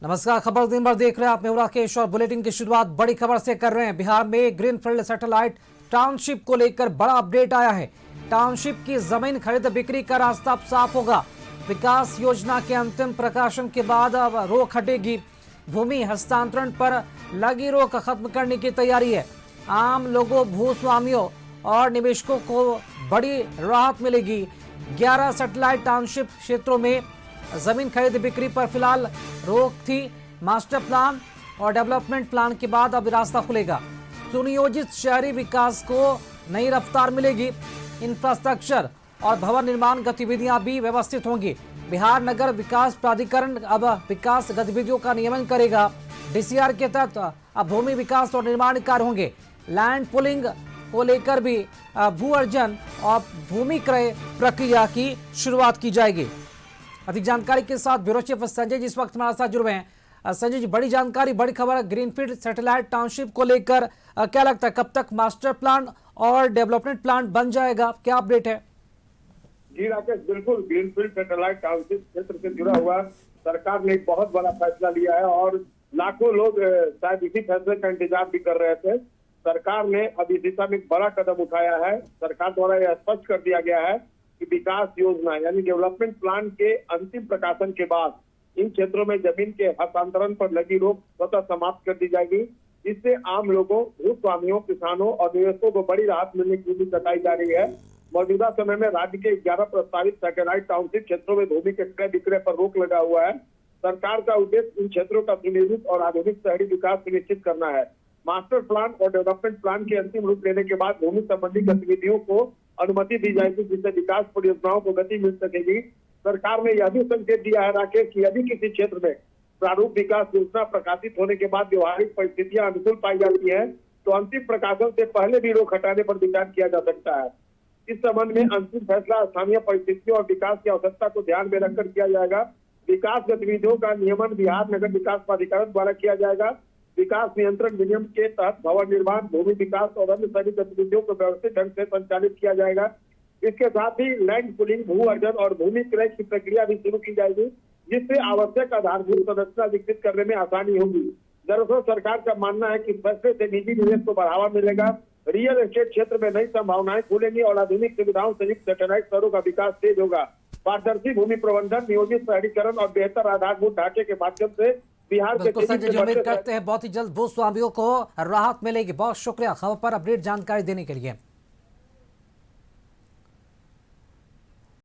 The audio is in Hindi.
नमस्कार, खबर दिन भर देख रहे हैं आप। मैं राकेश और बुलेटिन की शुरुआत बड़ी खबर से कर रहे हैं। बिहार में ग्रीनफील्ड सैटेलाइट टाउनशिप को लेकर बड़ा अपडेट आया है। टाउनशिप की जमीन खरीद बिक्री का रास्ता अब साफ होगा। विकास योजना के अंतिम प्रकाशन के बाद अब रोक हटेगी। भूमि हस्तांतरण पर लगी रोक खत्म करने की तैयारी है। आम लोगों, भूस्वामियों और निवेशकों को बड़ी राहत मिलेगी। 11 सैटेलाइट टाउनशिप क्षेत्रों में जमीन खरीद बिक्री पर फिलहाल रोक थी। मास्टर प्लान और डेवलपमेंट प्लान के बाद अब रास्ता खुलेगा। सुनियोजित शहरी विकास को नई रफ्तार मिलेगी। इंफ्रास्ट्रक्चर और भवन निर्माण गतिविधियां भी व्यवस्थित होंगी। बिहार नगर विकास प्राधिकरण अब विकास गतिविधियों का नियमन करेगा। डीसीआर के तहत अब भूमि विकास और निर्माण कार्य होंगे। लैंड पुलिंग को लेकर भी भू अर्जन और भूमि क्रय प्रक्रिया की शुरुआत की जाएगी। अधिक जानकारी के साथ ब्यूरो चीफ संजय जी इस वक्त हमारे साथ जुड़ हुए हैं। संजय जी, बड़ी जानकारी, बड़ी खबर ग्रीनफील्ड सैटेलाइट टाउनशिप को लेकर क्या लगता है कब तक मास्टर प्लान और डेवलपमेंट प्लान बन जाएगा, क्या अपडेट है? जी राकेश, बिल्कुल ग्रीनफील्ड सैटेलाइट टाउनशिप क्षेत्र से जुड़ा हुआ सरकार ने एक बहुत बड़ा फैसला लिया है और लाखों लोग शायद इसी फैसले का इंतजार भी कर रहे थे। सरकार ने अब इस दिशा में एक बड़ा कदम उठाया है। सरकार द्वारा यह स्पष्ट कर दिया गया है कि विकास योजना यानी डेवलपमेंट प्लान के अंतिम प्रकाशन के बाद इन क्षेत्रों में जमीन के हस्तांतरण पर लगी रोक स्वतः समाप्त कर दी जाएगी। इससे आम लोगों, भूस्वामियों, किसानों और निवेशकों को बड़ी राहत मिलने की उम्मीद जताई जा रही है। मौजूदा समय में राज्य के 11 प्रस्तावित सैटेलाइट टाउनशिप क्षेत्रों में भूमि के क्रय विक्रय पर रोक लगा हुआ है। सरकार का उद्देश्य इन क्षेत्रों का सुनियोजित और आधुनिक शहरी विकास सुनिश्चित करना है। मास्टर प्लान और डेवलपमेंट प्लान के अंतिम रूप लेने के बाद भूमि संबंधी गतिविधियों को अनुमति दी जाएगी, जिससे विकास परियोजनाओं को गति मिल सकेगी। सरकार ने यह भी संकेत दिया है राकेश कि यदि किसी क्षेत्र में प्रारूप विकास योजना प्रकाशित होने के बाद व्यवहारिक परिस्थितियां अनुकूल पाई जाती है तो अंतिम प्रकाशन से पहले भी रोक हटाने पर विचार किया जा सकता है। इस संबंध में अंतिम फैसला स्थानीय परिस्थितियों और विकास की आवश्यकता को ध्यान में रखकर किया जाएगा। विकास गतिविधियों का नियमन बिहार नगर विकास प्राधिकरण द्वारा किया जाएगा। विकास नियंत्रण विनियम के तहत भवन निर्माण, भूमि विकास और अन्य सभी गतिविधियों को व्यवस्थित ढंग से संचालित किया जाएगा। इसके साथ ही लैंड पुलिंग, भू अर्जन और भूमि क्रय की प्रक्रिया भी शुरू की जाएगी, जिससे आवश्यक आधारभूत संरचना विकसित करने में आसानी होगी। दरअसल सरकार का मानना है कि फैसले से निजी निवेश को बढ़ावा मिलेगा, रियल एस्टेट क्षेत्र में नई संभावनाएं खुलेंगी और आधुनिक सुविधाओं से युक्त सैटेलाइट शहरों का विकास तेज होगा। पारदर्शी भूमि प्रबंधन, नियोजित शहरीकरण और बेहतर आधारभूत ढांचे के माध्यम से बिहार के संजय जी, उम्मीद करते हैं बहुत ही जल्द भूस्वामियों को राहत मिलेगी। बहुत शुक्रिया खबर पर अपडेट जानकारी देने के लिए।